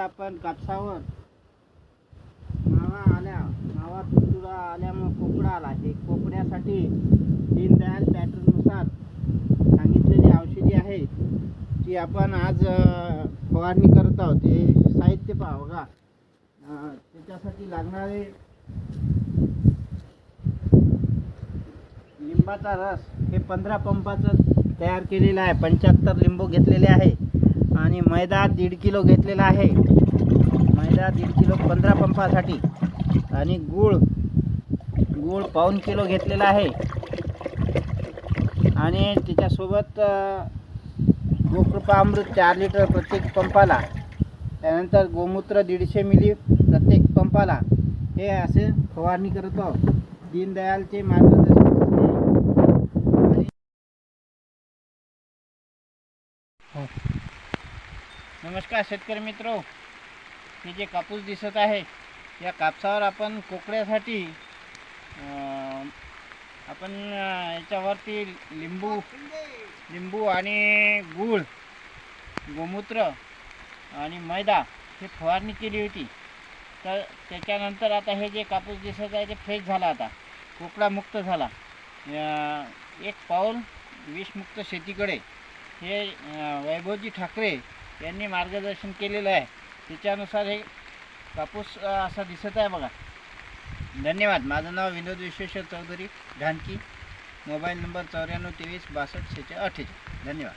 आपण कापसावर मावा तुडतुडा आल्यामुळे कोकडा आला. हे कोकड्यासाठी दीनदयाल पॅटर्ननुसार सांगितलेली औषधी आहे ती आपण आज फवारणी करत आहोत. ते साहित्य पहा बघा. त्याच्यासाठी लागणारे लिंबाचा रस हे 15 पंपाचं तयार केलेलं आहे. 75 लिंबू घेतलेले आहे आणि मैदा 1.5 किलो घेतलेला आहे. मैदा 1.5 किलो 15 पंपासाठी आणि गूळ 1 किलो घेतलेला आहे आणि त्याच्यासोबत गोकृपामृत 4 लिटर प्रत्येक पंपाला. त्यानंतर गोमूत्र 150 मिली प्रत्येक पंपाला. हे असे फवारणी करत आहोत. दीनदयालचे मार्गदर्शन. नमस्कार शेतकरी मित्रो. हे जे कापूस दिसत आहे या कापसावर आपण कोकड्यासाठी आपण याच्यावरती लिंबू आणि गूळ, गोमूत्र आणि मैदा हे फवारणी केली होती. तर त्याच्यानंतर आता हे जे कापूस दिसत आहे ते फ्रेश झाला, आता कोकडामुक्त झाला. एक पाऊल विषमुक्त शेतीकडे हे वैभवजी ठाकरे यांनी मार्गदर्शन केलेलं आहे. त्याच्यानुसार हे कापूस असा दिसत आहे बघा. धन्यवाद. माझं नाव विनोद विश्वेश्वर चौधरी ढानकी. Mobile number 94 23 62 46 48. धन्यवाद.